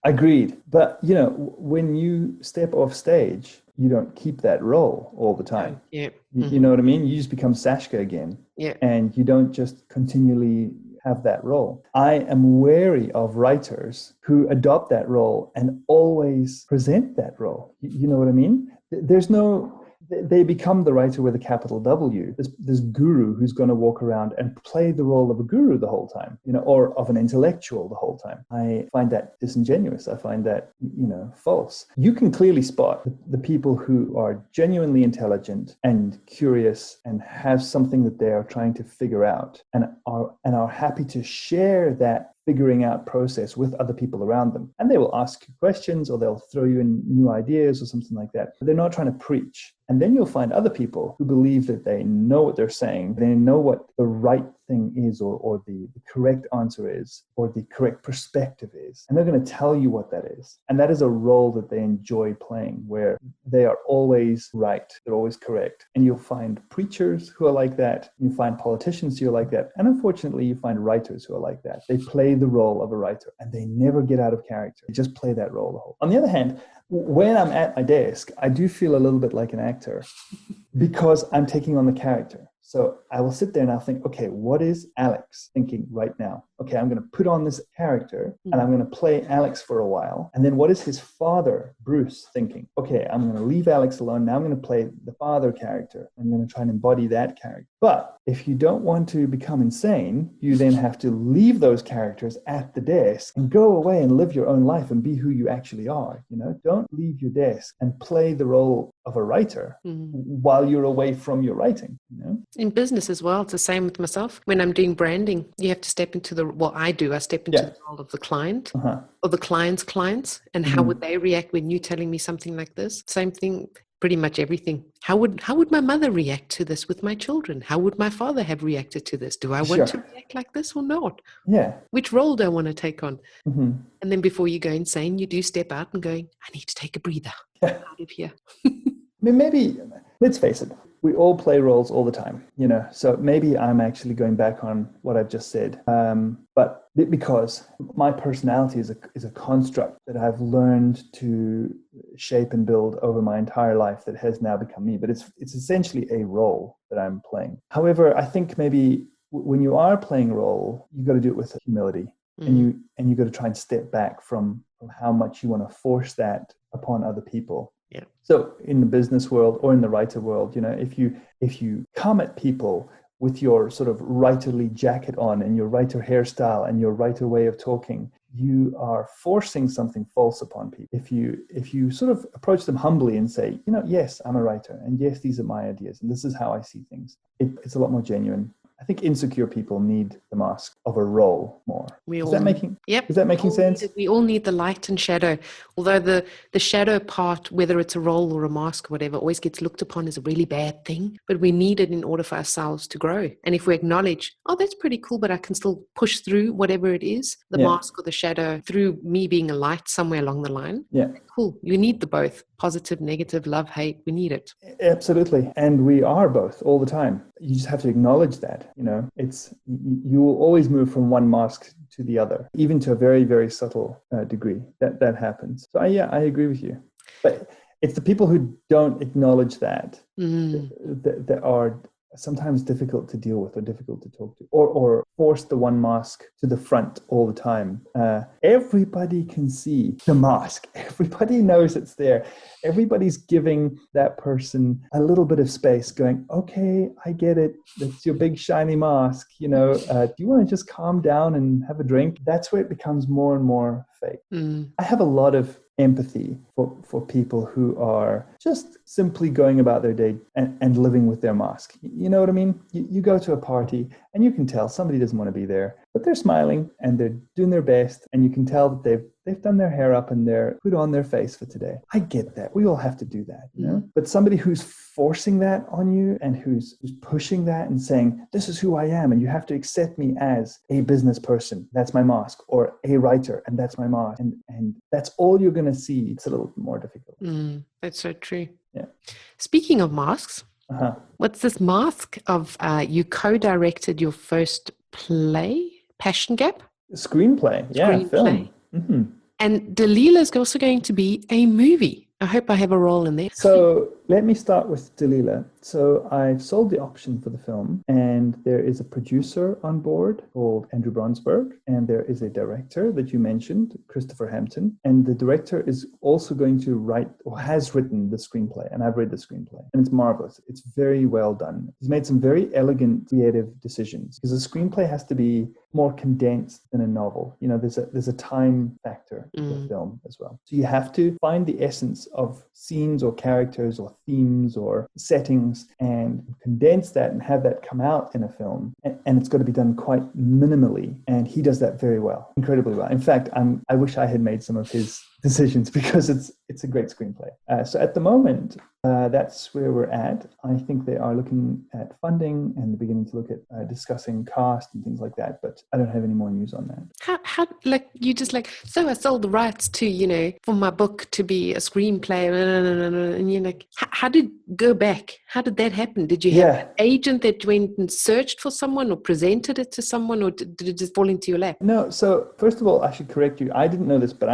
Agreed. But, when you step off stage, you don't keep that role all the time. Yeah. You know what I mean? You just become Sashka again. Yeah. And you don't just continually have that role. I am wary of writers who adopt that role and always present that role. You know what I mean? They become the writer with a capital W, this guru who's going to walk around and play the role of a guru the whole time, or of an intellectual the whole time. I find that disingenuous. I find that, false. You can clearly spot the people who are genuinely intelligent and curious and have something that they are trying to figure out and are happy to share that figuring out process with other people around them. And they will ask you questions, or they'll throw you in new ideas or something like that. But they're not trying to preach. And then you'll find other people who believe that they know what they're saying. They know what the right thing is, or the correct answer is, or the correct perspective is. And they're going to tell you what that is. And that is a role that they enjoy playing, where they are always right. They're always correct. And you'll find preachers who are like that. You find politicians who are like that. And unfortunately, you find writers who are like that. They play the role of a writer and they never get out of character. They just play that role the whole. On the other hand, when I'm at my desk, I do feel a little bit like an actor because I'm taking on the character. So I will sit there and I'll think, okay, what is Alex thinking right now? Okay, I'm going to put on this character and I'm going to play Alex for a while. And then what is his father, Bruce, thinking? Okay, I'm going to leave Alex alone. Now I'm going to play the father character. I'm going to try and embody that character. But if you don't want to become insane, you then have to leave those characters at the desk and go away and live your own life and be who you actually are. Don't leave your desk and play the role of a writer while you're away from your writing. In business as well, it's the same with myself. When I'm doing branding, you have to step into I step into the role of the client or the client's clients. And how would they react when you're telling me something like this? Same thing, pretty much everything. How would my mother react to this with my children? How would my father have reacted to this? Do I want to react like this or not? Yeah. Which role do I want to take on? And then before you go insane, you do step out and going, I need to take a breather out of here. Maybe, let's face it, we all play roles all the time, so maybe I'm actually going back on what I've just said. But because my personality is a construct that I've learned to shape and build over my entire life that has now become me. But it's essentially a role that I'm playing. However, I think maybe when you are playing a role, you got to do it with humility, and you got to try and step back from how much you want to force that upon other people. Yeah. So in the business world or in the writer world, if you come at people with your sort of writerly jacket on and your writer hairstyle and your writer way of talking, you are forcing something false upon people. If you sort of approach them humbly and say, yes, I'm a writer, and yes, these are my ideas, and this is how I see things, it's a lot more genuine. I think insecure people need the mask of a role more. Is that making sense? We all need the light and shadow. Although the shadow part, whether it's a role or a mask or whatever, always gets looked upon as a really bad thing. But we need it in order for ourselves to grow. And if we acknowledge, oh, that's pretty cool, but I can still push through whatever it is, the mask or the shadow, through me being a light somewhere along the line. Yeah. Cool. You need the both. Positive, negative, love, hate. We need it. Absolutely. And we are both all the time. You just have to acknowledge that, you will always move from one mask to the other, even to a very, very subtle degree. That happens. So I agree with you. But it's the people who don't acknowledge that that are sometimes difficult to deal with or difficult to talk to, or force the one mask to the front all the time. Everybody can see the mask. Everybody knows it's there. Everybody's giving that person a little bit of space, going, okay, I get it. That's your big shiny mask. Do you want to just calm down and have a drink? That's where it becomes more and more fake. I have a lot of empathy for people who are just simply going about their day and living with their mask. You know what I mean? You go to a party and you can tell somebody doesn't want to be there, but they're smiling and they're doing their best, and you can tell that they've done their hair up and they're put on their face for today. I get that. We all have to do that, But somebody who's forcing that on you and who's pushing that and saying, this is who I am, and you have to accept me as a business person, that's my mask, or a writer, and that's my mask, and that's all you're going to see. It's a little bit more difficult. That's so true. Yeah. Speaking of masks, what's this mask of you co-directed your first play, Passion Gap? Screenplay. Film. Mm-hmm. And Dalila is also going to be a movie. I hope I have a role in there. So let me start with Dalila. So I've sold the option for the film, and there is a producer on board called Andrew Bronsberg, and there is a director that you mentioned, Christopher Hampton, and the director is also going to write, or has written, the screenplay, and I've read the screenplay, and it's marvelous. It's very well done. He's made some very elegant, creative decisions, because a screenplay has to be more condensed than a novel. There's a time factor to the film as well. So you have to find the essence of scenes or characters or themes or settings and condense that and have that come out in a film. And it's got to be done quite minimally. And he does that very well, incredibly well. In fact, I wish I had made some of his decisions, because it's a great screenplay. So at the moment, that's where we're at. I think they are looking at funding and they're beginning to look at discussing cast and things like that, but I don't have any more news on that. How so I sold the rights to, for my book to be a screenplay, and you're like, how did go back? How did that happen? Did you have an agent that went and searched for someone or presented it to someone, or did it just fall into your lap? No, so first of all, I should correct you. I didn't know this, but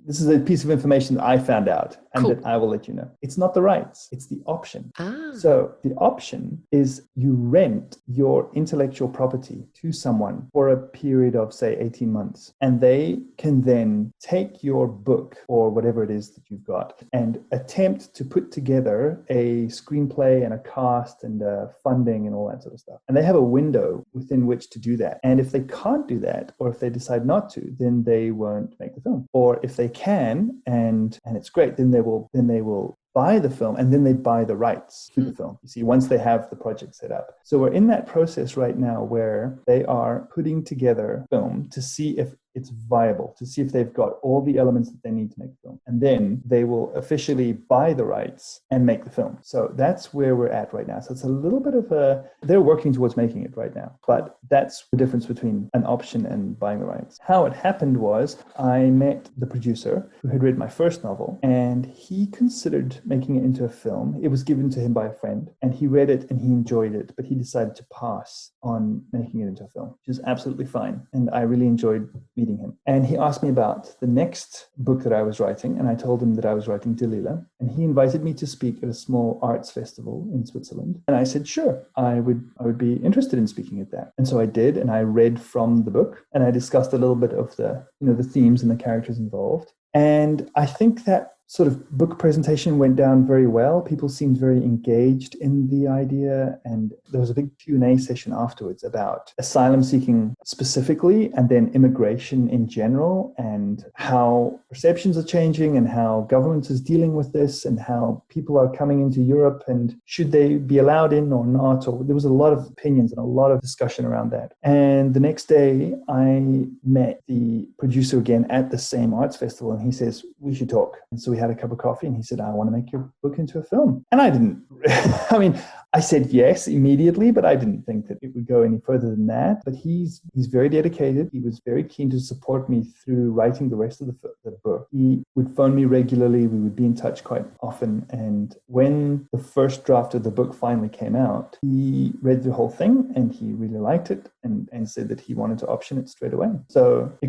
this is a piece of information that I found out, and that I will let you know. It's not the rights, it's the option. So the option is you rent your intellectual property to someone for a period of, say, 18 months, and they can then take your book or whatever it is that you've got and attempt to put together a screenplay and a cast and funding and all that sort of stuff. And they have a window within which to do that. And if they can't do that, or if they decide not to, then they won't make the film. Or if they can, and it's great, then they will buy the film, and then they buy the rights to the film. You see, once they have the project set up. So we're in that process right now where they are putting together film to see if it's viable, to see if they've got all the elements that they need to make the film. And then they will officially buy the rights and make the film. So that's where we're at right now. So it's a little bit of they're working towards making it right now. But that's the difference between an option and buying the rights. How it happened was I met the producer who had read my first novel, and he considered making it into a film. It was given to him by a friend, and he read it and he enjoyed it, but he decided to pass on making it into a film, which is absolutely fine. And I really enjoyed meeting meeting him. And he asked me about the next book that I was writing, and I told him that I was writing Dalila. And he invited me to speak at a small arts festival in Switzerland. And I said, sure, I would be interested in speaking at that. And so I did, and I read from the book, and I discussed a little bit of the themes and the characters involved. And I think that sort of book presentation went down very well. People seemed very engaged in the idea, and there was a big Q&A session afterwards about asylum seeking specifically, and then immigration in general, and how perceptions are changing, and how governments is dealing with this, and how people are coming into Europe, and should they be allowed in or not. Or there was a lot of opinions and a lot of discussion around that. And the next day I met the producer again at the same arts festival, and he says, we should talk. And so we had a cup of coffee, and he said, I want to make your book into a film. And I didn't, I said yes immediately, but I didn't think that it would go any further than that. But he's very dedicated. He was very keen to support me through writing the rest of the book. He would phone me regularly. We would be in touch quite often. And when the first draft of the book finally came out, he read the whole thing, and he really liked it, and said that he wanted to option it straight away. So I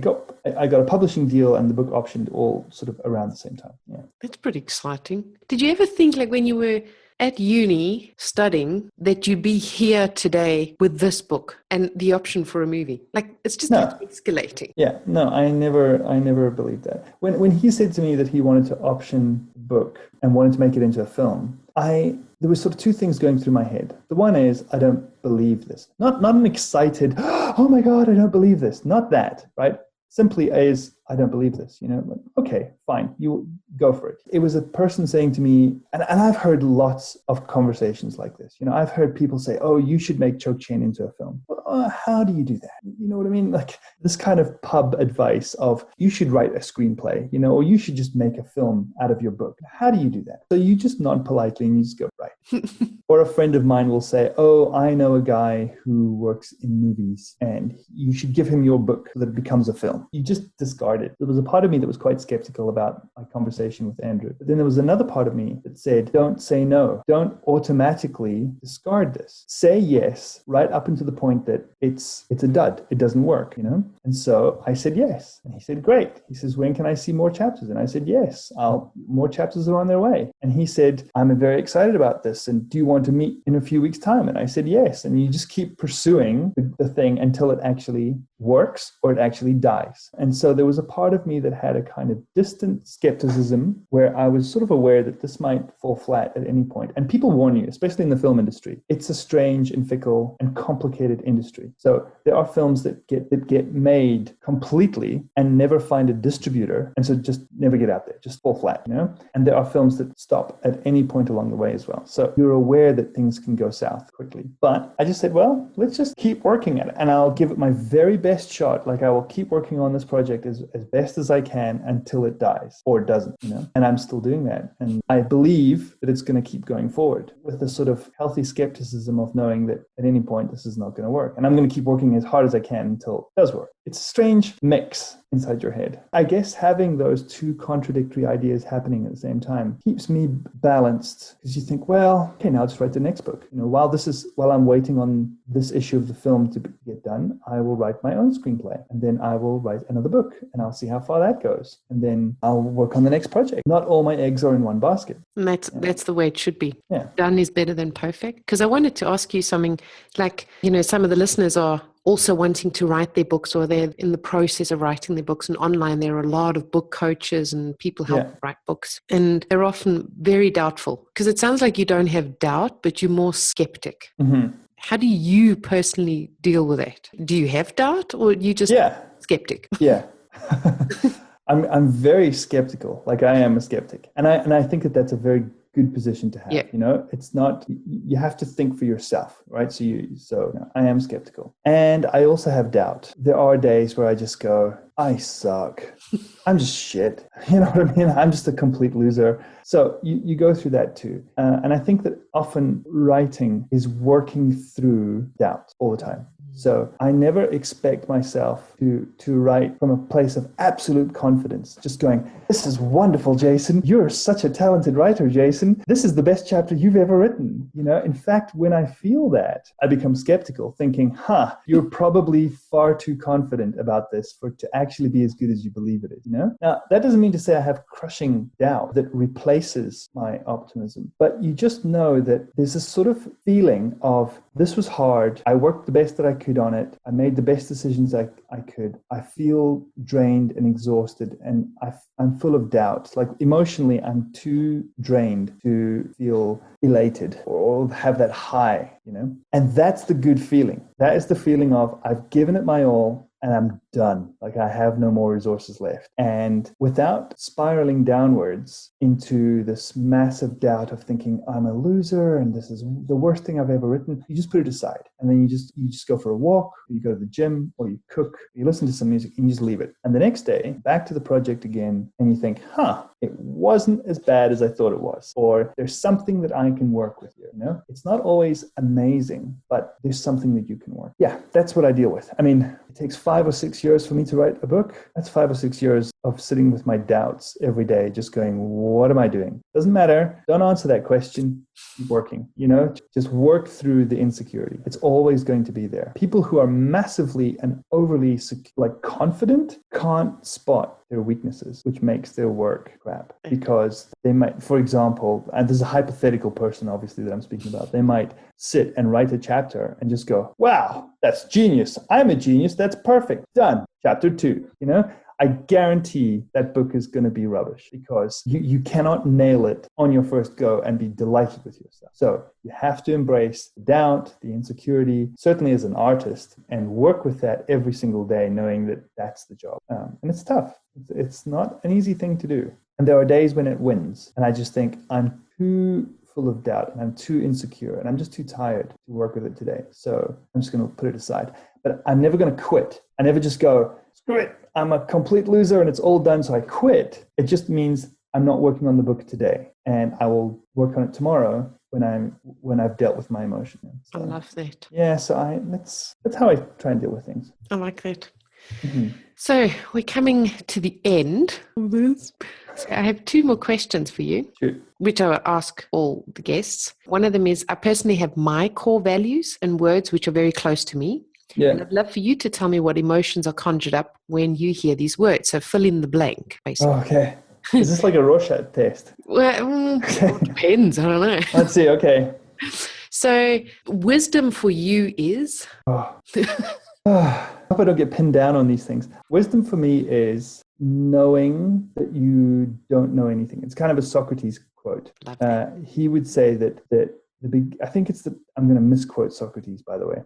got a publishing deal, and the book optioned all sort of around the same time. Yeah. That's pretty exciting. Did you ever think, like when you were at uni studying, that you'd be here today with this book and the option for a movie? Like, it's just escalating. Yeah, no, I never believed that. When he said to me that he wanted to option the book and wanted to make it into a film, there was sort of two things going through my head. The one is, I don't believe this. Not an excited, oh my God, I don't believe this. Not that, right? Simply as, I don't believe this, okay, fine, you go for it. It was a person saying to me, and I've heard lots of conversations like this. I've heard people say, oh, you should make Choke Chain into a film. Well, how do you do that? You know what I mean? Like this kind of pub advice of, you should write a screenplay, or you should just make a film out of your book. How do you do that? So you just nod politely and you just go, right. Or a friend of mine will say, oh, I know a guy who works in movies, and you should give him your book so that it becomes a film. You just discard it. There was a part of me that was quite skeptical about my conversation with Andrew. But then there was another part of me that said, don't say no. Don't automatically discard this. Say yes right up until the point that it's a dud. It doesn't work, And so I said yes. And he said, great. He says, when can I see more chapters? And I said, yes, more chapters are on their way. And he said, I'm very excited about this. And do you want to meet in a few weeks' time? And I said, yes. And you just keep pursuing the thing until it actually works or it actually dies. And so there was a part of me that had a kind of distant skepticism where I was sort of aware that this might fall flat at any point. And people warn you, especially in the film industry, it's a strange and fickle and complicated industry. So there are films that get made completely and never find a distributor, and so just never get out there, just fall flat, And there are films that stop at any point along the way as well. So you're aware that things can go south quickly. But I just said, well, let's just keep working at it, and I'll give it my very best shot. Like, I will keep working on this project as best as I can until it dies or it doesn't, And I'm still doing that. And I believe that it's going to keep going forward with a sort of healthy skepticism of knowing that at any point this is not going to work. And I'm going to keep working as hard as I can until it does work. It's a strange mix inside your head. I guess having those two contradictory ideas happening at the same time keeps me balanced, because you think, well, okay, now I'll just write the next book. While I'm waiting on this issue of the film to get done, I will write my own screenplay, and then I will write another book, and I'll see how far that goes, and then I'll work on the next project. Not all my eggs are in one basket. And that's the way it should be. Yeah. Done is better than perfect. Because I wanted to ask you something, like, some of the listeners are also wanting to write their books, or they're in the process of writing their books, and online there are a lot of book coaches and people help write books, and they're often very doubtful, because it sounds like you don't have doubt, but you're more skeptic. Mm-hmm. How do you personally deal with that? Do you have doubt, or are you just skeptic? Yeah. I'm very skeptical. Like, I am a skeptic, and I think that that's a very good position to have. It's not, you have to think for yourself, right? So I am skeptical, and I also have doubt. There are days where I just go, I suck. I'm just shit. You know what I mean? I'm just a complete loser. So you go through that too. And I think that often writing is working through doubt all the time. So I never expect myself to write from a place of absolute confidence, just going, this is wonderful, Jason. You're such a talented writer, Jason. This is the best chapter you've ever written. In fact, when I feel that, I become skeptical, thinking, you're probably far too confident about this for it to actually be as good as you believe it is. Now, that doesn't mean to say I have crushing doubt that replaces my optimism, but you just know that there's this sort of feeling of, this was hard. I worked the best that I could on it. I made the best decisions I could. I feel drained and exhausted, and I'm full of doubt. Like emotionally, I'm too drained to feel elated or have that high, And that's the good feeling. That is the feeling of, I've given it my all and I'm done. Like I have no more resources left. And without spiraling downwards into this massive doubt of thinking I'm a loser and this is the worst thing I've ever written, you just put it aside. And then you just go for a walk, or you go to the gym, or you cook, you listen to some music, and you just leave it. And the next day, back to the project again, and you think, it wasn't as bad as I thought it was. Or there's something that I can work with here, It's not always amazing, but there's something that you can work. Yeah, that's what I deal with. I mean, it takes 5 or 6 years for me to write a book. That's 5 or 6 years of sitting with my doubts every day, just going, what am I doing? Doesn't matter. Don't answer that question. Keep working, just work through the insecurity. It's always going to be there. People who are massively and overly confident can't spot their weaknesses, which makes their work crap, because they might, for example, and there's a hypothetical person obviously that I'm speaking about, they might sit and write a chapter and just go, wow, that's genius. I'm a genius. That's perfect. Done. Chapter 2, I guarantee that book is going to be rubbish, because you cannot nail it on your first go and be delighted with yourself. So you have to embrace the doubt, the insecurity, certainly as an artist, and work with that every single day, knowing that that's the job. And it's tough. It's not an easy thing to do. And there are days when it wins. And I just think I'm too full of doubt and I'm too insecure and I'm just too tired to work with it today. So I'm just going to put it aside. But I'm never going to quit. I never just go, screw it, I'm a complete loser and it's all done, so I quit. It just means I'm not working on the book today, and I will work on it tomorrow when I've dealt with my emotion. So, I love that. Yeah, so that's how I try and deal with things. I like that. Mm-hmm. So we're coming to the end of this. So I have 2 more questions for you, Sure. which I will ask all the guests. One of them is, I personally have my core values and words which are very close to me. Yeah. And I'd love for you to tell me what emotions are conjured up when you hear these words. So fill in the blank, basically. Oh, okay. Is this like a Rorschach test? Well, it depends. I don't know. Let's see. Okay. So wisdom for you is? I hope I don't get pinned down on these things. Wisdom for me is knowing that you don't know anything. It's kind of a Socrates quote. He would say that I think I'm going to misquote Socrates, by the way.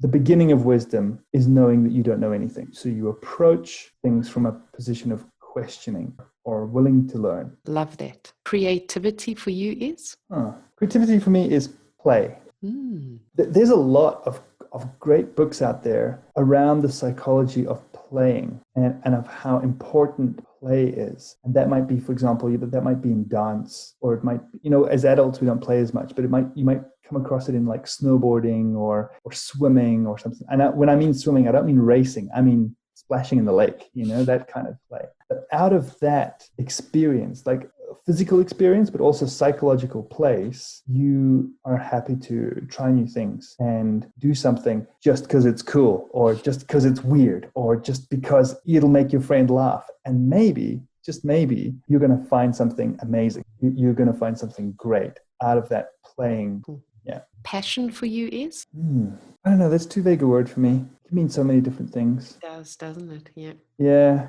The beginning of wisdom is knowing that you don't know anything. So you approach things from a position of questioning or willing to learn. Love that. Creativity for you is? Creativity for me is play. There's a lot of great books out there around the psychology of playing and of how important play is. And that might be, for example, that might be in dance, or it might, as adults, we don't play as much, but you might come across it in like snowboarding or swimming or something. And when I mean swimming, I don't mean racing. I mean splashing in the lake, that kind of play. But out of that experience, like physical experience, but also psychological place, you are happy to try new things and do something just because it's cool, or just because it's weird, or just because it'll make your friend laugh. And maybe, just maybe, you're going to find something amazing. You're going to find something great out of that playing. Yeah. Passion for you is? I don't know. That's too vague a word for me. It can mean so many different things. It does, doesn't it? Yeah. Yeah.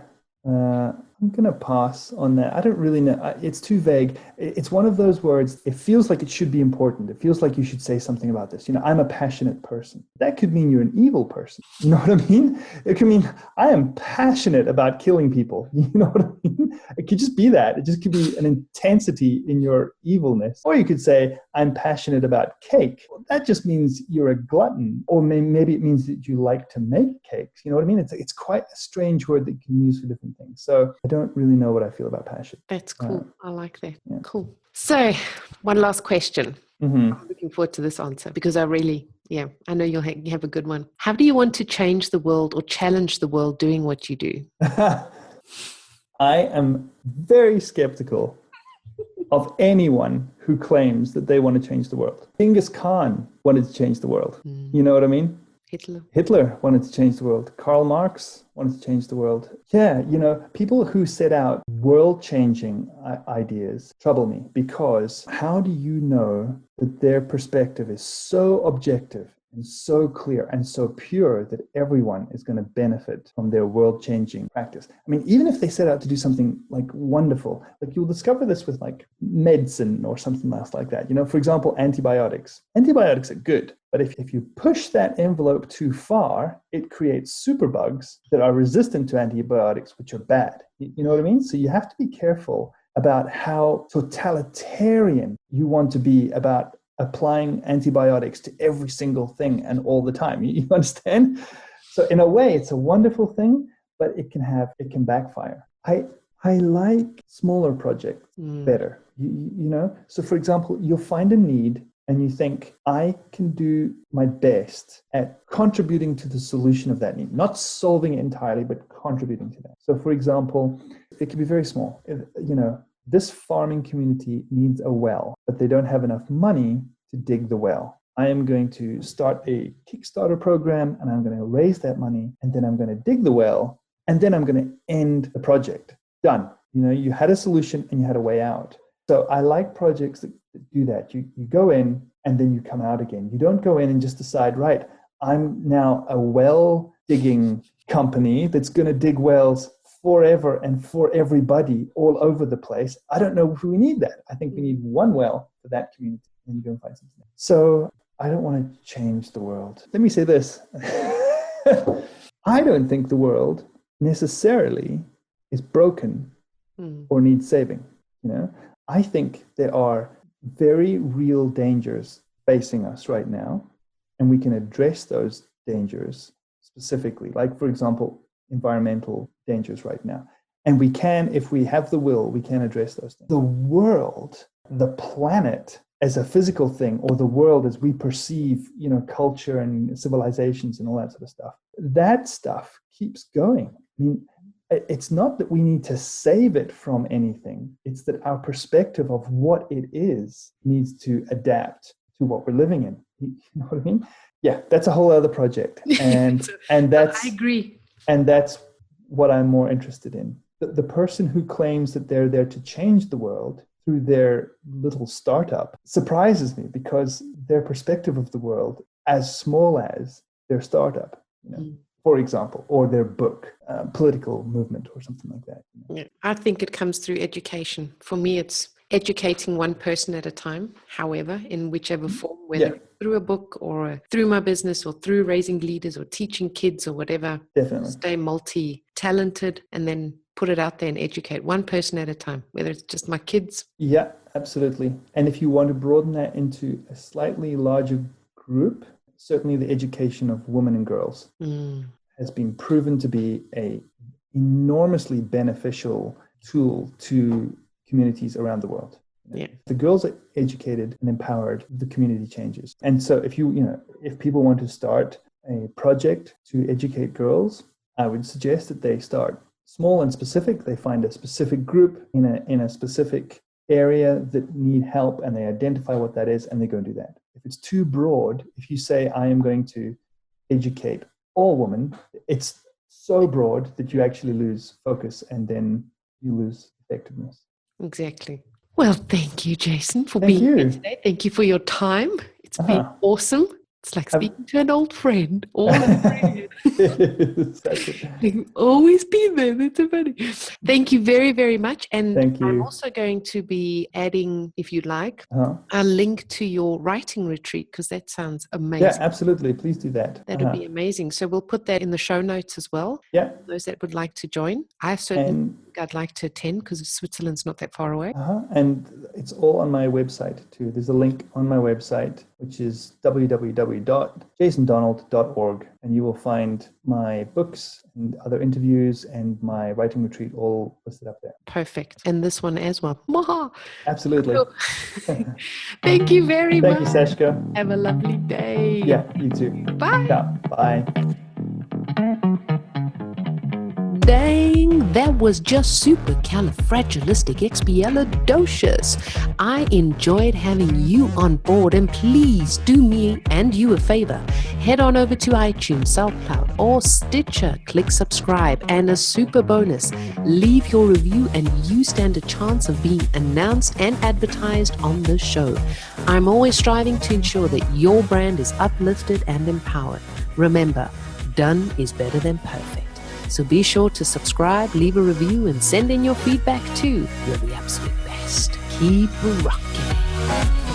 I'm going to pass on that. I don't really know. It's too vague. It's one of those words. It feels like it should be important. It feels like you should say something about this. I'm a passionate person. That could mean you're an evil person. You know what I mean? It could mean I am passionate about killing people. You know what I mean? It could just be that. It just could be an intensity in your evilness. Or you could say, I'm passionate about cake. Well, that just means you're a glutton. Or maybe it means that you like to make cakes. You know what I mean? It's quite a strange word that you can use for different things. So I don't really know what I feel about passion. That's cool. I like that. Yeah. Cool. So one last question. I'm looking forward to this answer because I really Yeah, I know you have a good one. How do you want to change the world or challenge the world doing what you do? I am very skeptical of anyone who claims that they want to change the world. Genghis Khan wanted to change the world. You know what I mean? Hitler wanted to change the world. Karl Marx wanted to change the world. Yeah, people who set out world-changing ideas trouble me, because how do you know that their perspective is so objective and so clear and so pure that everyone is going to benefit from their world-changing practice? I mean, even if they set out to do something like wonderful, like you'll discover this with like medicine or something else like that. For example, antibiotics. Antibiotics are good, but if you push that envelope too far, it creates superbugs that are resistant to antibiotics, which are bad. You know what I mean? So you have to be careful about how totalitarian you want to be about applying antibiotics to every single thing and all the time. You understand? So in a way, it's a wonderful thing, but it can backfire. I like smaller projects better. So for example, you'll find a need and you think, I can do my best at contributing to the solution of that need, not solving it entirely, but contributing to that. So for example, it can be very small. This farming community needs a well, but they don't have enough money to dig the well. I am going to start a Kickstarter program, and I'm going to raise that money, and then I'm going to dig the well, and then I'm going to end the project. Done. You had a solution and you had a way out. So I like projects that do that. You go in and then you come out again. You don't go in and just decide, right, I'm now a well digging company that's going to dig wells forever and for everybody all over the place. I don't know if we need that. I think we need one well for that community, and you go and find something. So I don't want to change the world. Let me say this. I don't think the world necessarily is broken or needs saving. I think there are very real dangers facing us right now, and we can address those dangers specifically, like, for example, environmental dangers right now. And we can, if we have the will, we can address those things. The world, the planet as a physical thing, or the world as we perceive, culture and civilizations and all that sort of stuff, that stuff keeps going. I mean, it's not that we need to save it from anything. It's that our perspective of what it is needs to adapt to what we're living in. You know what I mean? Yeah, that's a whole other project. And that's, I agree. And that's what I'm more interested in. The person who claims that they're there to change the world through their little startup surprises me, because their perspective of the world, as small as their startup, for example, or their book, political movement or something like that. Yeah, I think it comes through education. For me, it's educating one person at a time, however, in whichever form, whether it's through a book or through my business or through raising leaders or teaching kids or whatever. Definitely. Stay multi-talented and then put it out there and educate one person at a time, whether it's just my kids. Yeah, absolutely. And if you want to broaden that into a slightly larger group, certainly the education of women and girls has been proven to be a enormously beneficial tool to communities around the world. Yeah. If the girls are educated and empowered, the community changes. And so if if people want to start a project to educate girls, I would suggest that they start small and specific. They find a specific group in a specific area that need help, and they identify what that is, and they go and do that. If it's too broad, if you say, I am going to educate all women, it's so broad that you actually lose focus, and then you lose effectiveness. Exactly. Well, thank you, Jason, for being here today. Thank you for your time. It's been awesome. It's like speaking to an old friend. You've always been there. That's so funny. Thank you very, very much. And I'm also going to be adding, if you'd like, a link to your writing retreat, because that sounds amazing. Yeah, absolutely. Please do that. That would be amazing. So we'll put that in the show notes as well. Yeah. Those that would like to join. I certainly think I'd like to attend, because Switzerland's not that far away. And it's all on my website too. There's a link on my website which is www.jasondonald.org, and you will find my books and other interviews and my writing retreat all listed up there. Perfect. And this one as well. Maha. Absolutely. Thank you very much. Thank you, Seshka. Have a lovely day. Yeah, you too. Bye. Yeah, bye. Dang, that was just supercalifragilisticexpialidocious. I enjoyed having you on board, and please do me and you a favor. Head on over to iTunes, SoundCloud, or Stitcher. Click subscribe, and a super bonus, leave your review and you stand a chance of being announced and advertised on the show. I'm always striving to ensure that your brand is uplifted and empowered. Remember, done is better than perfect. So be sure to subscribe, leave a review, and send in your feedback too. You're the absolute best. Keep rocking.